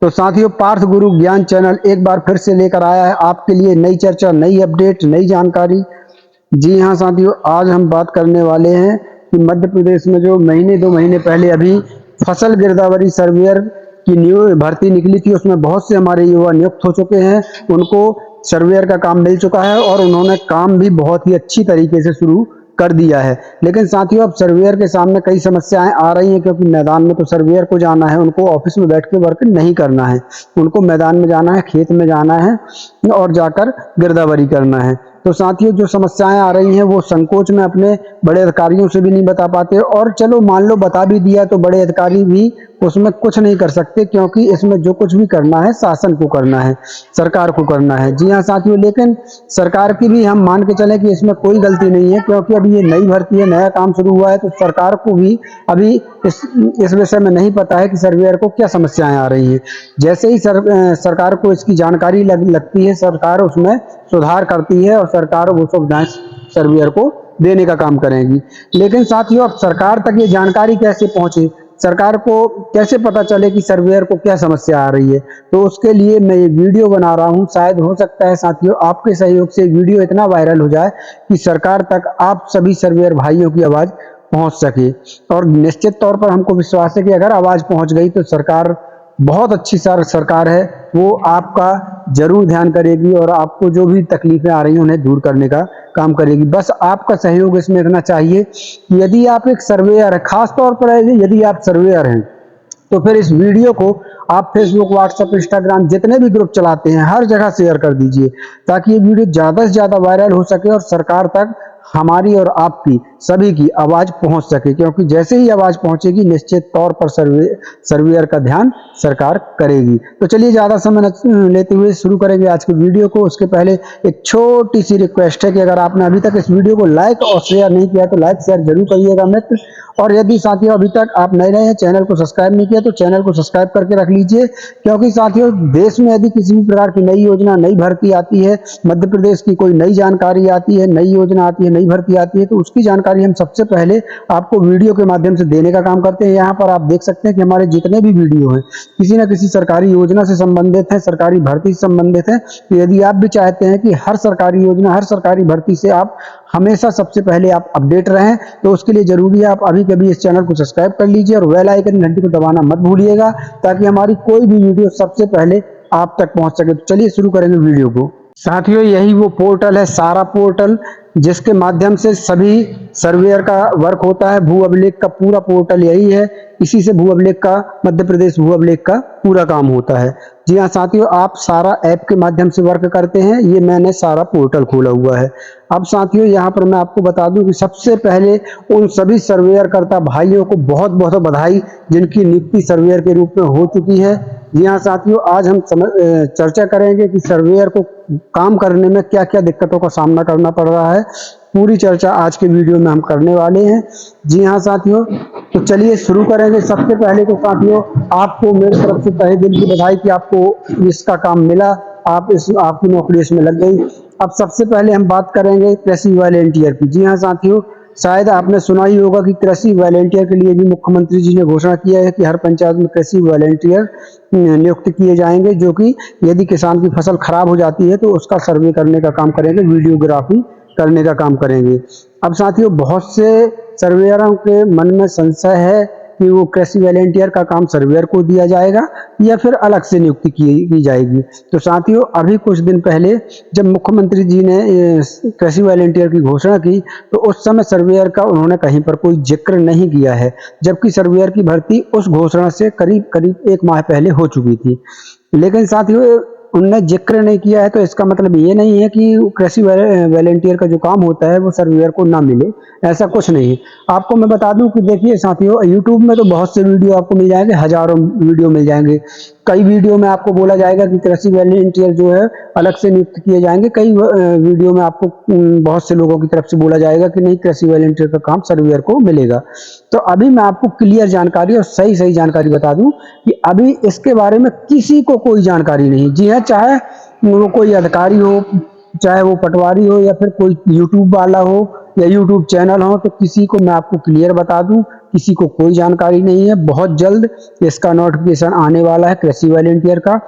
तो साथियों, पार्थ गुरु ज्ञान चैनल एक बार फिर से लेकर आया है आपके लिए नई चर्चा, नई अपडेट, नई जानकारी। जी हाँ साथियों, आज हम बात करने वाले हैं कि मध्य प्रदेश में जो महीने 2 महीने पहले अभी फसल गिरदावरी सर्वेयर की न्यू भर्ती निकली थी, उसमें बहुत से हमारे युवा नियुक्त हो चुके हैं। उनको सर्वेयर का काम मिल चुका है और उन्होंने काम भी बहुत ही अच्छी तरीके से शुरू कर दिया है। लेकिन साथियों, अब सर्वेयर के सामने कई समस्याएं आ रही हैं, क्योंकि मैदान में तो सर्वेयर को जाना है, उनको ऑफिस में बैठ के वर्क नहीं करना है। उनको मैदान में जाना है, खेत में जाना है और जाकर गिरदावरी करना है। तो साथियों, जो समस्याएं आ रही हैं वो संकोच में अपने बड़े अधिकारियों से भी नहीं बता पाते, और चलो मान लो बता भी दिया तो बड़े अधिकारी भी उसमें कुछ नहीं कर सकते, क्योंकि इसमें जो कुछ भी करना है शासन को करना है, सरकार को करना है। जी हाँ साथियों, लेकिन सरकार की भी हम मान के चलें कि इसमें कोई गलती नहीं है, क्योंकि अभी ये नई भर्ती है, नया काम शुरू हुआ है। तो सरकार को भी अभी इस विषय में नहीं पता है कि सर्वेयर को क्या समस्याएं आ रही हैं। जैसे ही सरकार को इसकी जानकारी लगती है, सरकार उसमें सुधार करती है और सरकार वो सुविधाएं सर्वेयर को देने का काम करेगी। लेकिन साथियों, अब सरकार तक ये जानकारी कैसे पहुंचे, सरकार को कैसे पता चले कि सर्वेयर को क्या समस्या आ रही है? तो उसके लिए मैं ये वीडियो बना रहा हूं। शायद हो सकता है साथियों, आपके सहयोग से वीडियो इतना वायरल हो जाए कि सरकार तक आप सभी सर्वेयर भाइयों की आवाज पहुंच सके। और निश्चित तौर पर हमको विश्वास है कि अगर आवाज पहुंच गई तो सरकार बहुत अच्छी सरकार है, वो आपका जरूर ध्यान करेगी और आपको जो भी तकलीफें आ रही हैं उन्हें दूर करने का काम करेगी। बस आपका सहयोग इसमें इतना चाहिए कि यदि आप एक सर्वेयर है, खास तौर पर यदि आप सर्वेयर हैं, तो फिर इस वीडियो को आप फेसबुक, व्हाट्सएप, इंस्टाग्राम जितने भी ग्रुप चलाते हैं हर जगह शेयर कर दीजिए, ताकि ये वीडियो ज़्यादा से ज़्यादा वायरल हो सके और सरकार तक हमारी और आपकी सभी की आवाज़ पहुंच सके। क्योंकि जैसे ही आवाज़ पहुंचेगी, निश्चित तौर पर सर्वेयर का ध्यान सरकार करेगी। तो चलिए, ज़्यादा समय न लेते हुए शुरू करेंगे आज के वीडियो को। उसके पहले एक छोटी सी रिक्वेस्ट है कि अगर आपने अभी तक इस वीडियो को लाइक और शेयर नहीं किया तो लाइक शेयर जरूर करिएगा मित्र। और यदि साथियों अभी तक आप नए हैं, चैनल को सब्सक्राइब नहीं किया तो चैनल को सब्सक्राइब करके रख लीजिए। क्योंकि साथियों, देश में यदि किसी भी प्रकार की नई योजना, नई भर्ती आती है, मध्य प्रदेश की कोई नई जानकारी आती है, नई योजना आती है, नई भर्ती आती है, तो उसकी जानकारी हम सबसे पहले आपको वीडियो के माध्यम से देने का काम करते हैं। यहाँ पर आप देख सकते हैं कि हमारे जितने भी वीडियो हैं किसी न किसी सरकारी योजना से संबंधित है, सरकारी भर्ती से संबंधित है। तो यदि आप भी चाहते हैं कि हर सरकारी योजना, हर सरकारी भर्ती से आप हमेशा सबसे पहले आप अपडेट रहें, तो उसके लिए जरूरी है आप अभी कभी इस चैनल को सब्सक्राइब कर लीजिए और बेल आइकन घंटी को दबाना मत भूलिएगा, ताकि हमारी कोई भी वीडियो सबसे पहले आप तक पहुंच सके। तो चलिए शुरू करेंगे वीडियो को। साथियों, यही वो पोर्टल है, सारा पोर्टल, जिसके माध्यम से सभी सर्वेयर का वर्क होता है। भू अभिलेख का पूरा पोर्टल यही है, इसी से भू अभिलेख का, मध्य प्रदेश भू अभिलेख का पूरा काम होता है। जी हाँ साथियों, आप सारा ऐप के माध्यम से वर्क करते हैं। ये मैंने सारा पोर्टल खोला हुआ है। अब साथियों, यहाँ पर मैं आपको बता दूं कि सबसे पहले उन सभी सर्वेयर करता भाइयों को बहुत बहुत बधाई, जिनकी नियुक्ति सर्वेयर के रूप में हो चुकी है। जी हाँ साथियों, आज हम चर्चा करेंगे कि सर्वेयर को काम करने में क्या क्या दिक्कतों का सामना करना पड़ रहा है। पूरी चर्चा आज के वीडियो में हम करने वाले हैं। जी हाँ साथियों, तो चलिए शुरू करेंगे। सबसे पहले तो साथियों, आपको मेरी तरफ से तहे दिल की बधाई कि आपको इसका काम मिला, आपकी नौकरी इसमें लग गई। अब सबसे पहले हम बात करेंगे कृषि वॉलेंटियर की। जी हाँ साथियों, शायद आपने सुना ही होगा कि कृषि वॉलेंटियर के लिए भी मुख्यमंत्री जी ने घोषणा किया है कि हर पंचायत में कृषि वॉलेंटियर नियुक्त किए जाएंगे, जो कि यदि किसान की फसल खराब हो जाती है तो उसका सर्वे करने का काम करेंगे, वीडियोग्राफी करने का काम करेंगे। अब साथियों, बहुत से सर्वेयरों के मन में संशय है कि वो कृषि वॉलेंटियर का काम सर्वेयर को दिया जाएगा या फिर अलग से नियुक्ति की जाएगी। तो साथियों, अभी कुछ दिन पहले जब मुख्यमंत्री जी ने कृषि वॉलेंटियर की घोषणा की, तो उस समय सर्वेयर का उन्होंने कहीं पर कोई जिक्र नहीं किया है, जबकि सर्वेयर की भर्ती उस घोषणा से करीब करीब 1 माह पहले हो चुकी थी। लेकिन साथियों, उनने जिक्र नहीं किया है तो इसका मतलब ये नहीं है कि कृषि वॉलेंटियर का जो काम होता है वो सर्वेयर को ना मिले, ऐसा कुछ नहीं है। आपको मैं बता दूं कि देखिए साथियों, यूट्यूब में तो बहुत से वीडियो आपको मिल जाएंगे, हजारों वीडियो मिल जाएंगे। कई वीडियो में आपको बोला जाएगा कि कृषि वॉलेंटियर जो है अलग से नियुक्त किए जाएंगे, कई वीडियो में आपको बहुत से लोगों की तरफ से बोला जाएगा कि नहीं, कृषि वॉलेंटियर का काम सर्वेयर को मिलेगा। तो अभी मैं आपको क्लियर जानकारी और सही जानकारी बता दूं कि अभी इसके बारे में किसी को कोई जानकारी नहीं। जी हाँ, चाहे वो कोई अधिकारी हो, चाहे वो पटवारी हो, या फिर कोई यूट्यूब वाला हो या यूट्यूब चैनल हो, तो किसी को मैं आपको क्लियर बता दूं किसी को कोई जानकारी नहीं है। बहुत जल्द इसका नोटिफिकेशन आने वाला है कृषि वॉलंटियर का,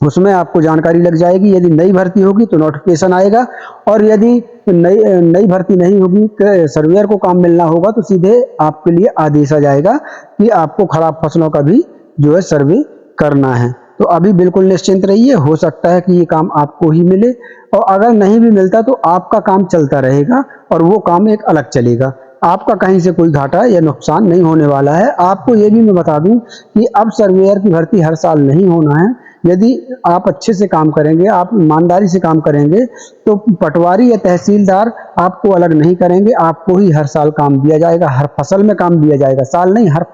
उसमें आपको जानकारी लग जाएगी। यदि नई भर्ती होगी तो नोटिफिकेशन आएगा, और यदि नई भर्ती नहीं होगी, सर्वेयर को काम मिलना होगा, तो सीधे आपके लिए आदेश आ जाएगा कि आपको खराब फसलों का भी जो है सर्वे करना है। तो अभी बिल्कुल निश्चिंत रहिए, हो सकता है कि ये काम आपको ही मिले, और अगर नहीं भी मिलता तो आपका काम चलता रहेगा और वो काम एक अलग चलेगा। आपका कहीं से कोई घाटा या नुकसान नहीं होने वाला है। आपको ये भी मैं बता दूं कि अब सर्वेयर की भर्ती हर साल नहीं होना है। यदि आप अच्छे से काम करेंगे, आप ईमानदारी से काम करेंगे, तो पटवारी या तहसीलदार आपको अलग नहीं करेंगे, आपको ही हर साल काम दिया जाएगा, हर फसल में काम दिया जाएगा। साल नहीं, हर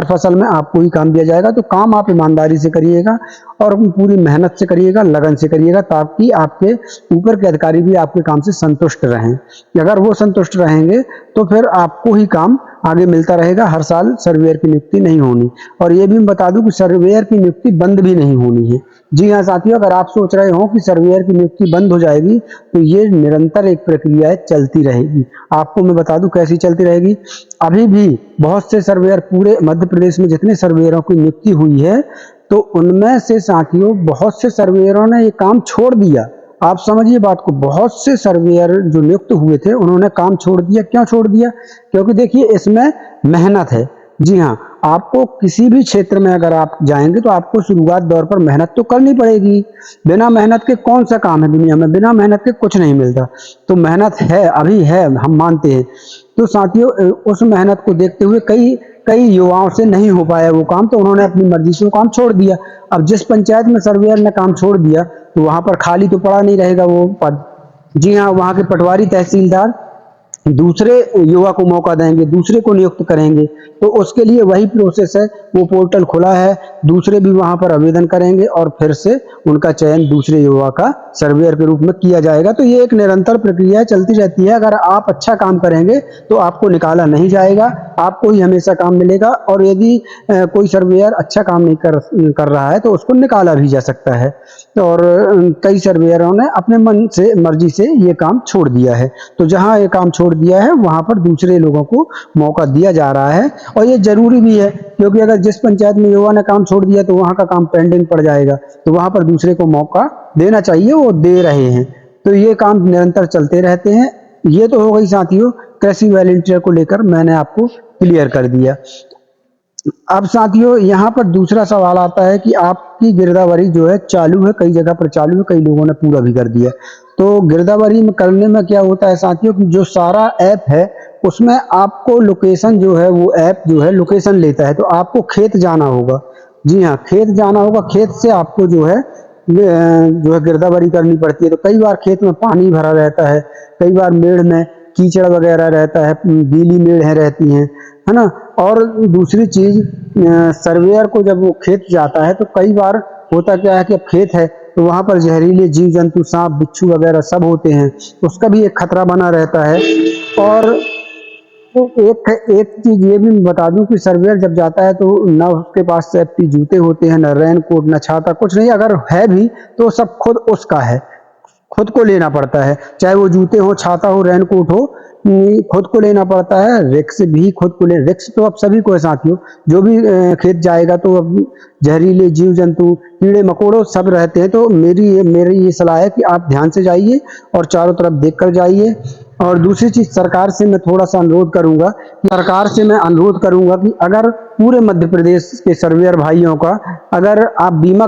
फसल में आपको ही काम दिया जाएगा। तो काम आप ईमानदारी से करिएगा और पूरी मेहनत से करिएगा, लगन से करिएगा, ताकि आपके ऊपर के अधिकारी भी आपके काम से संतुष्ट रहें। अगर वो संतुष्ट रहेंगे तो फिर आपको ही काम आगे मिलता रहेगा, हर साल सर्वेयर की नियुक्ति नहीं होनी। और ये भी मैं बता दूं कि सर्वेयर की नियुक्ति बंद भी नहीं होनी है। जी हाँ साथियों, अगर आप सोच रहे हो कि सर्वेयर की नियुक्ति बंद हो जाएगी, तो ये निरंतर एक प्रक्रिया चलती रहेगी। आपको मैं बता दूं कैसी चलती रहेगी। अभी भी बहुत से सर्वेयर, पूरे मध्य प्रदेश में जितने सर्वेयरों की नियुक्ति हुई है, तो उनमें से साथियों बहुत से सर्वेयरों ने ये काम छोड़ दिया। आप समझिए बात को, बहुत से सर्वेयर जो नियुक्त हुए थे उन्होंने काम छोड़ दिया। क्यों छोड़ दिया? क्योंकि देखिए इसमें मेहनत है। जी हाँ, आपको किसी भी क्षेत्र में अगर आप जाएंगे तो आपको शुरुआत दौर पर मेहनत तो करनी पड़ेगी। बिना मेहनत के कौन सा काम है दुनिया में, बिना मेहनत के कुछ नहीं मिलता। तो मेहनत है, अभी है, हम मानते हैं। तो साथियों उस मेहनत को देखते हुए कई युवाओं से नहीं हो पाया वो काम, तो उन्होंने अपनी मर्जी से वो काम छोड़ दिया। अब जिस पंचायत में सर्वेयर ने काम छोड़ दिया तो वहां पर खाली तो पड़ा नहीं रहेगा वो पद। जी हाँ, वहां के पटवारी तहसीलदार दूसरे युवा को मौका देंगे, दूसरे को नियुक्त करेंगे। तो उसके लिए वही प्रोसेस है, वो पोर्टल खुला है, दूसरे भी वहां पर आवेदन करेंगे और फिर से उनका चयन दूसरे युवा का सर्वेयर के रूप में किया जाएगा। तो ये एक निरंतर प्रक्रिया चलती रहती है। अगर आप अच्छा काम करेंगे तो आपको निकाला नहीं जाएगा, आपको ही हमेशा काम मिलेगा। और यदि कोई सर्वेयर अच्छा काम नहीं कर रहा है तो उसको निकाला भी जा सकता है। और कई सर्वेयरों ने अपने मन से, मर्जी से ये काम छोड़ दिया है। तो जहां ये काम छोड़ दिया है वहां पर दूसरे लोगों को मौका दिया जा रहा है, और ये जरूरी भी है, क्योंकि अगर जिस पंचायत में युवा ने काम छोड़ दिया तो वहां का काम पेंडिंग पड़ जाएगा। तो वहां पर दूसरे को मौका देना चाहिए, वो दे रहे हैं। तो ये काम निरंतर चलते रहते हैं। ये तो हो गई साथियों कृषि वॉलंटियर को लेकर, मैंने आपको क्लियर कर दिया। अब साथियों यहाँ पर दूसरा सवाल आता है कि आपकी गिरदावरी जो है चालू है, कई जगह पर चालू है, कई लोगों ने पूरा भी कर दिया। तो गिरदावरी में करने में क्या होता है साथियों कि जो सारा ऐप है उसमें आपको लोकेशन जो है, वो ऐप जो है लोकेशन लेता है। तो आपको खेत जाना होगा। जी हाँ, खेत जाना होगा। खेत से आपको जो है गिरदावरी करनी पड़ती है। तो कई बार खेत में पानी भरा रहता है, कई बार मेड़ में कीचड़ वगैरह रहता है, गीली मेड़ रहती हैं, है ना। और दूसरी चीज, सर्वेयर को जब वो खेत जाता है तो कई बार होता क्या है कि अब खेत है तो वहां पर जहरीले जीव जंतु, सांप बिच्छू वगैरह सब होते हैं, उसका भी एक खतरा बना रहता है। और एक चीज ये भी बता दूं कि सर्वेयर जब जाता है तो न उसके पास सेफ्टी जूते होते हैं, न रेन कोट, न छाता, कुछ नहीं। अगर है भी तो सब खुद उसका है, खुद को लेना पड़ता है। चाहे वो जूते हो, छाता हो, रेन कोट हो, खुद को लेना पड़ता है। रिक्स भी खुद को ले, रिक्स तो अब सभी को है साथियों। जो भी खेत जाएगा तो अब जहरीले जीव जंतु, कीड़े मकोड़ों सब रहते हैं। तो मेरी ये सलाह है कि आप ध्यान से जाइए और चारों तरफ देख कर जाइए। और दूसरी चीज, सरकार से मैं थोड़ा सा अनुरोध करूंगा कि अगर पूरे मध्य प्रदेश के सर्वेयर भाइयों का अगर आप बीमा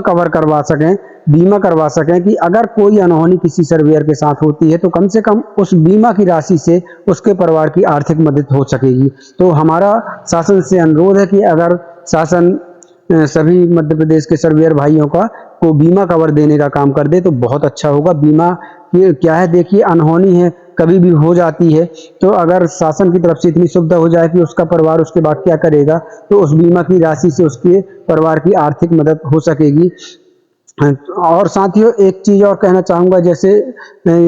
करवा सकें कि अगर कोई अनहोनी किसी सर्वेयर के साथ होती है तो कम से कम उस बीमा की राशि से उसके परिवार की आर्थिक मदद हो सकेगी। तो हमारा शासन से अनुरोध है कि अगर शासन सभी मध्य प्रदेश के सर्वेयर भाइयों को बीमा कवर देने का काम कर दे तो बहुत अच्छा होगा। बीमा ये क्या है, देखिए अनहोनी है, कभी भी हो जाती है। तो अगर शासन की तरफ से इतनी सुविधा हो जाए कि उसका परिवार उसके बाद क्या करेगा, तो उस बीमा की राशि से उसके परिवार की आर्थिक मदद हो सकेगी। और साथियों एक चीज और कहना चाहूंगा, जैसे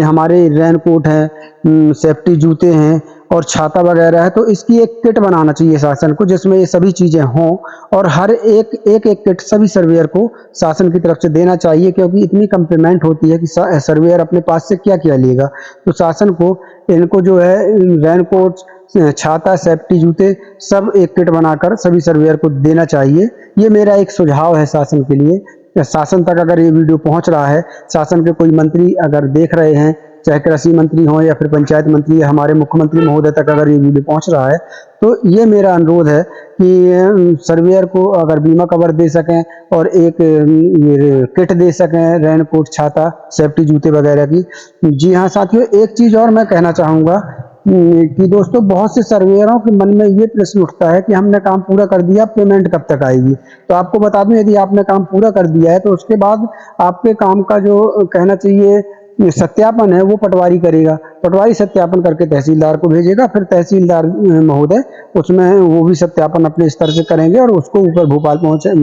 हमारे रेन कोट है, सेफ्टी जूते हैं और छाता वगैरह है, तो इसकी एक किट बनाना चाहिए शासन को जिसमें ये सभी चीजें हों। और हर एक किट सभी सर्वेयर को शासन की तरफ से देना चाहिए, क्योंकि इतनी कंप्लीमेंट होती है कि सर्वेयर अपने पास से क्या क्या लेगा। तो शासन को इनको जो है रेन कोट, छाता, सेफ्टी जूते सब एक किट बनाकर सभी सर्वेयर को देना चाहिए। ये मेरा एक सुझाव है शासन के लिए। शासन तक अगर ये वीडियो पहुंच रहा है, शासन के कोई मंत्री अगर देख रहे हैं, चाहे कृषि मंत्री हो या फिर पंचायत मंत्री या हमारे मुख्यमंत्री महोदय तक अगर ये वीडियो पहुंच रहा है, तो ये मेरा अनुरोध है कि सर्वेयर को अगर बीमा कवर दे सकें और एक ये किट दे सकें, रेनकोट, छाता, सेफ्टी जूते वगैरह की। जी हाँ साथियों, एक चीज और मैं कहना चाहूँगा कि दोस्तों बहुत से सर्वेयरों के मन में ये प्रश्न उठता है कि हमने काम पूरा कर दिया, पेमेंट कब तक आएगी। तो आपको बता दूं, यदि आपने काम पूरा कर दिया है तो उसके बाद आपके काम का जो कहना चाहिए सत्यापन है वो पटवारी करेगा। पटवारी सत्यापन करके तहसीलदार को भेजेगा, फिर तहसीलदार महोदय उसमें वो भी सत्यापन अपने स्तर से करेंगे और उसको ऊपर भोपाल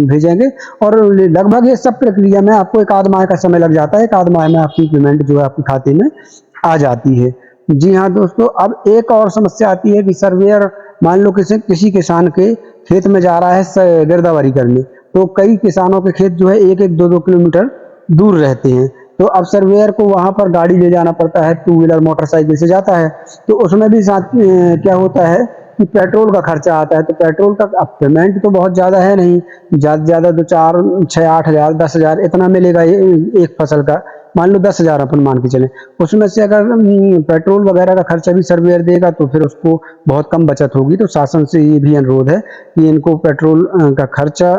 भेजेंगे। और लगभग ये सब प्रक्रिया में आपको एक आध माह का समय लग जाता है। एक आध माह में आपकी पेमेंट जो है आपके खाते में आ जाती है। जी हाँ दोस्तों, अब एक और समस्या आती है कि सर्वेयर मान लो किसी किसान के खेत में जा रहा है गिरदावरी करने, तो कई किसानों के खेत जो है 1-1, 2-2 किलोमीटर दूर रहते हैं। तो अब सर्वेयर को वहां पर गाड़ी ले जाना पड़ता है, 2 व्हीलर मोटरसाइकिल से जाता है। तो उसमें भी साथ क्या होता है कि पेट्रोल का खर्चा आता है। तो पेट्रोल का अब पेमेंट तो बहुत ज्यादा है नहीं, ज्यादा ज्यादा तो 4, 6, 8 हजार, 10 हजार इतना मिलेगा एक फसल का। मान लो 10 हजार अपन मान के चले, उसमें से अगर पेट्रोल वगैरह का खर्चा भी सर्वेयर देगा तो फिर उसको बहुत कम बचत होगी। तो शासन से ये भी अनुरोध है कि इनको पेट्रोल का खर्चा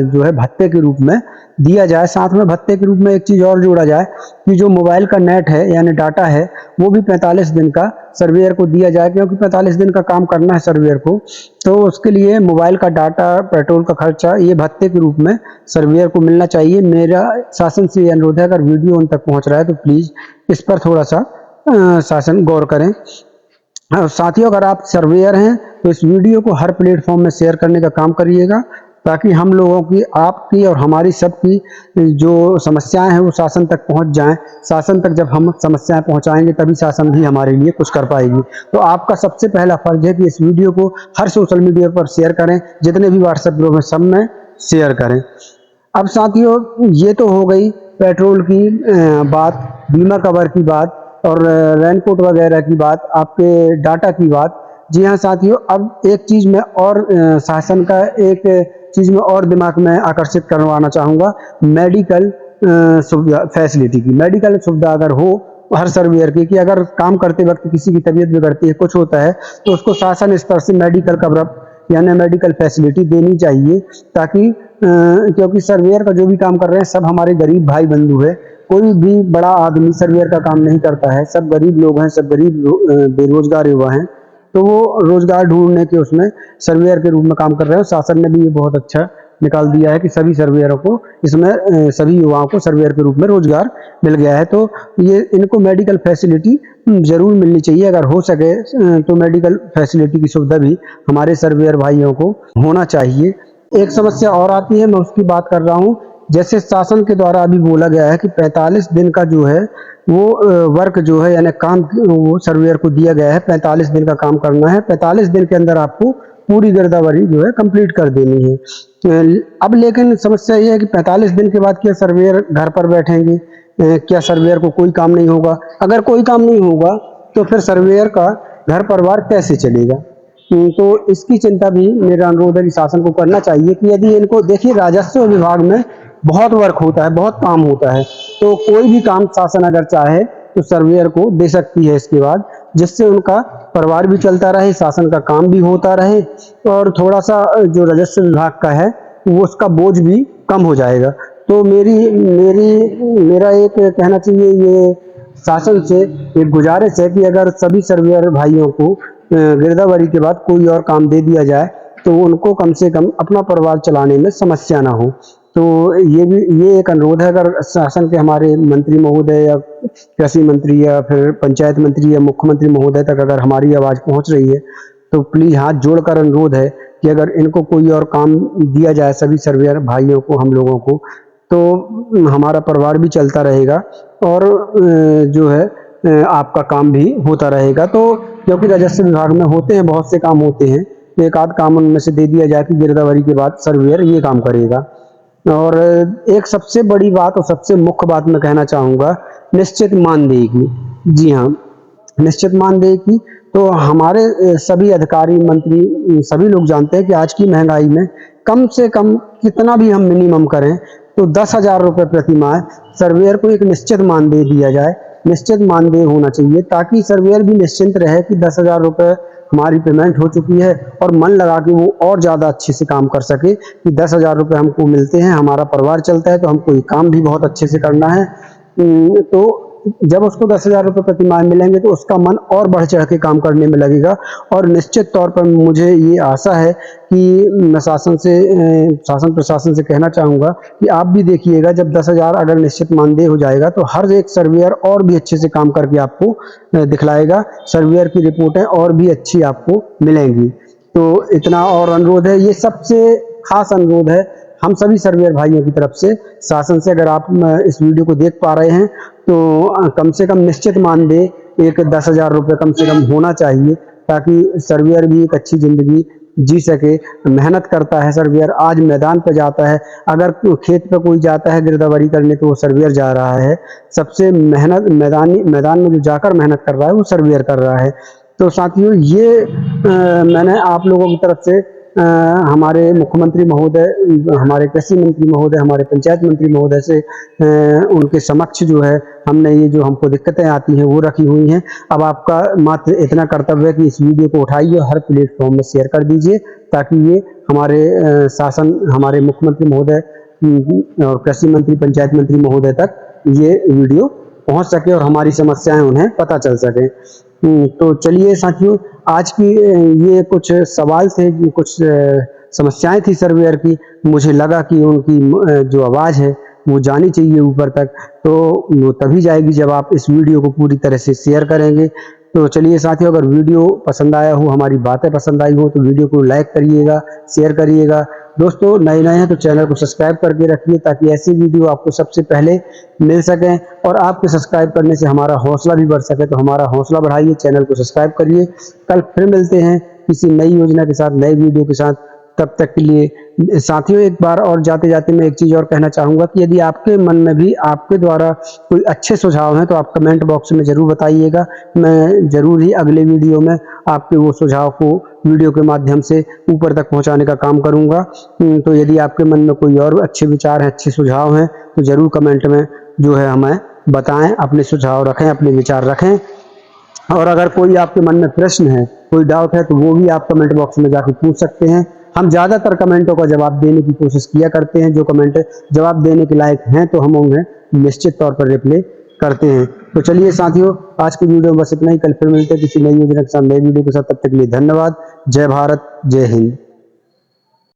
जो है भत्ते के रूप में दिया जाए। साथ में भत्ते के रूप में एक चीज और जोड़ा जाए कि जो मोबाइल का नेट है यानी डाटा है वो भी 45 दिन का सर्वेयर को दिया जाए, क्योंकि 45 दिन का काम करना है सर्वेयर को। तो उसके लिए मोबाइल का डाटा, पेट्रोल का खर्चा ये भत्ते के रूप में सर्वेयर को मिलना चाहिए। मेरा शासन से अनुरोध है, अगर वीडियो उन तक पहुंच रहा है तो प्लीज इस पर थोड़ा सा शासन गौर करें। साथियों, अगर आप सर्वेयर हैं तो इस वीडियो को हर प्लेटफॉर्म में शेयर करने का काम करिएगा, ताकि हम लोगों की, आपकी और हमारी सबकी जो समस्याएं हैं वो शासन तक पहुंच जाएं। शासन तक जब हम समस्याएं पहुंचाएंगे तभी शासन भी हमारे लिए कुछ कर पाएगी। तो आपका सबसे पहला फर्ज है कि इस वीडियो को हर सोशल मीडिया पर शेयर करें, जितने भी व्हाट्सएप ग्रुप हैं सब में शेयर करें। अब साथियों, ये तो हो गई पेट्रोल की बात, बीमा कवर की बात और रेनकोट वगैरह की बात, आपके डाटा की बात। जी हाँ साथियों, अब एक चीज में और शासन का एक चीज में और दिमाग में आकर्षित करवाना चाहूंगा, मेडिकल सुविधा, फैसिलिटी की। मेडिकल सुविधा अगर हो हर सर्वेयर की, कि अगर काम करते वक्त किसी की तबीयत बिगड़ती है, कुछ होता है, तो उसको शासन स्तर से मेडिकल कवरअप यानी मेडिकल फैसिलिटी देनी चाहिए। ताकि क्योंकि सर्वेयर का जो भी काम कर रहे हैं सब हमारे गरीब भाई बंधु है। कोई भी बड़ा आदमी सर्वेयर का काम नहीं करता है, सब गरीब लोग हैं, सब गरीब बेरोजगार युवा हैं। तो वो रोजगार ढूंढने के उसमें सर्वेयर के रूप में काम कर रहे हैं। शासन ने भी ये बहुत अच्छा निकाल दिया है कि सभी सर्वेयरों को इसमें, सभी युवाओं को सर्वेयर के रूप में रोजगार मिल गया है। तो ये इनको मेडिकल फैसिलिटी जरूर मिलनी चाहिए। अगर हो सके तो मेडिकल फैसिलिटी की सुविधा भी हमारे सर्वेयर भाइयों को होना चाहिए। एक समस्या और आती है, मैं उसकी बात कर रहा हूँ। जैसे शासन के द्वारा अभी बोला गया है कि 45 दिन का जो है वो वर्क जो है यानी काम वो सर्वेयर को दिया गया है, 45 दिन का काम करना है। 45 दिन के अंदर आपको पूरी गिरदावरी जो है कंप्लीट कर देनी है। अब लेकिन समस्या ये है कि 45 दिन के बाद क्या सर्वेयर घर पर बैठेंगे? क्या सर्वेयर को कोई काम नहीं होगा? अगर कोई काम नहीं होगा तो फिर सर्वेयर का घर परिवार कैसे चलेगा? तो इसकी चिंता भी मेरा अनुरोध है कि शासन को करना चाहिए कि यदि इनको, देखिए राजस्व विभाग में बहुत वर्क होता है, बहुत काम होता है, तो कोई भी काम शासन अगर चाहे तो सर्वेयर को दे सकती है इसके बाद, जिससे उनका परिवार भी चलता रहे, शासन का काम भी होता रहे और थोड़ा सा जो राजस्व विभाग का है वो उसका बोझ भी कम हो जाएगा। तो मेरा एक कहना चाहिए, ये शासन से एक गुजारिश है कि अगर सभी सर्वेयर भाइयों को गिरदावरी के बाद कोई और काम दे दिया जाए तो उनको कम से कम अपना परिवार चलाने में समस्या ना हो। तो ये एक अनुरोध है, अगर शासन के हमारे मंत्री महोदय या कृषि मंत्री या फिर पंचायत मंत्री या मुख्यमंत्री महोदय तक अगर हमारी आवाज पहुंच रही है तो प्लीज हाथ जोड़कर अनुरोध है कि अगर इनको कोई और काम दिया जाए सभी सर्वेयर भाइयों को, हम लोगों को, तो हमारा परिवार भी चलता रहेगा और जो है आपका काम भी होता रहेगा। तो क्योंकि राजस्व विभाग में होते हैं, बहुत से काम होते हैं, तो एक आध काम उनमें से दे दिया जाए कि गिरदावरी के बाद सर्वेयर ये काम करेगा। और एक सबसे बड़ी बात और सबसे मुख्य बात मैं कहना चाहूँगा, निश्चित मानदेय की। जी हाँ, निश्चित मानदेय की। तो हमारे सभी अधिकारी मंत्री सभी लोग जानते हैं कि आज की महंगाई में कम से कम कितना भी हम मिनिमम करें तो 10,000 रुपये प्रति माह सर्वेयर को एक निश्चित मानदेय दिया जाए, निश्चित मानदेय होना चाहिए, ताकि सर्वेयर भी निश्चिंत रहे कि 10,000 रुपये हमारी पेमेंट हो चुकी है और मन लगा के वो और ज़्यादा अच्छे से काम कर सके कि 10,000 रुपये हमको मिलते हैं, हमारा परिवार चलता है, तो हमको ये काम भी बहुत अच्छे से करना है। तो जब उसको 10,000 रुपये प्रति माह मिलेंगे तो उसका मन और बढ़ चढ़ के काम करने में लगेगा। और निश्चित तौर पर मुझे ये आशा है कि मैं शासन प्रशासन से कहना चाहूँगा कि आप भी देखिएगा, जब 10,000 अगर निश्चित मानदेय हो जाएगा तो हर एक सर्वेयर और भी अच्छे से काम करके आपको दिखलाएगा, सर्वेयर की रिपोर्टें और भी अच्छी आपको मिलेंगी। तो इतना और अनुरोध है, ये सबसे खास अनुरोध है हम सभी सर्वेयर भाइयों की तरफ से शासन से। अगर आप इस वीडियो को देख पा रहे हैं तो कम से कम निश्चित मानदेय एक 10,000 रुपये कम से कम होना चाहिए, ताकि सर्वेयर भी एक अच्छी ज़िंदगी जी सके। मेहनत करता है सर्वेयर, आज मैदान पर जाता है, अगर खेत पे कोई जाता है गिरदावरी करने तो वो सर्वेयर जा रहा है। सबसे मेहनत मैदान में जो जाकर मेहनत कर रहा है वो सर्वेयर कर रहा है। तो साथियों, ये मैंने आप लोगों की तरफ से हमारे मुख्यमंत्री महोदय, हमारे कृषि मंत्री महोदय, हमारे पंचायत मंत्री महोदय से उनके समक्ष जो है हमने ये जो हमको दिक्कतें आती हैं वो रखी हुई हैं। अब आपका मात्र इतना कर्तव्य है कि इस वीडियो को उठाइए और हर प्लेटफॉर्म में शेयर कर दीजिए, ताकि ये हमारे हमारे मुख्यमंत्री महोदय और कृषि मंत्री, पंचायत मंत्री महोदय तक ये वीडियो पहुंच सके और हमारी समस्याएं उन्हें पता चल सके। तो चलिए साथियों, आज की ये कुछ सवाल थे, कुछ समस्याएं थी सर्वेयर की। मुझे लगा कि उनकी जो आवाज़ है वो जानी चाहिए ऊपर तक, तो वो तभी जाएगी जब आप इस वीडियो को पूरी तरह से शेयर करेंगे। तो चलिए साथियों, अगर वीडियो पसंद आया हो, हमारी बातें पसंद आई हो, तो वीडियो को लाइक करिएगा, शेयर करिएगा। दोस्तों, नए हैं तो चैनल को सब्सक्राइब करके रखिए, ताकि ऐसी वीडियो आपको सबसे पहले मिल सकें। और आपके सब्सक्राइब करने से हमारा हौसला भी बढ़ सके, तो हमारा हौसला बढ़ाइए, चैनल को सब्सक्राइब करिए। कल फिर मिलते हैं किसी नई योजना के साथ, नई वीडियो के साथ। तब तक के लिए साथियों, एक बार और जाते जाते मैं एक चीज़ और कहना चाहूँगा कि यदि आपके मन में भी आपके द्वारा कोई अच्छे सुझाव हैं तो आप कमेंट बॉक्स में ज़रूर बताइएगा। मैं ज़रूर ही अगले वीडियो में आपके वो सुझाव को वीडियो के माध्यम से ऊपर तक पहुँचाने का काम करूँगा। तो यदि आपके मन में कोई और अच्छे विचार हैं, अच्छे सुझाव हैं, तो ज़रूर कमेंट में जो है हमें बताएं, अपने सुझाव रखें, अपने विचार रखें। और अगर कोई आपके मन में प्रश्न है, कोई डाउट है, तो वो भी आप कमेंट बॉक्स में जाकर पूछ सकते हैं। हम ज़्यादातर कमेंटों का जवाब देने की कोशिश किया करते हैं। जो कमेंट जवाब देने के लायक हैं तो हम उन्हें निश्चित तौर पर रिप्लाई करते हैं। तो चलिए साथियों, आज की वीडियो में बस इतना ही। कल फिर मिलते हैं किसी नई योजना के साथ, नई वीडियो के साथ। तब तक के लिए धन्यवाद। जय भारत, जय हिंद।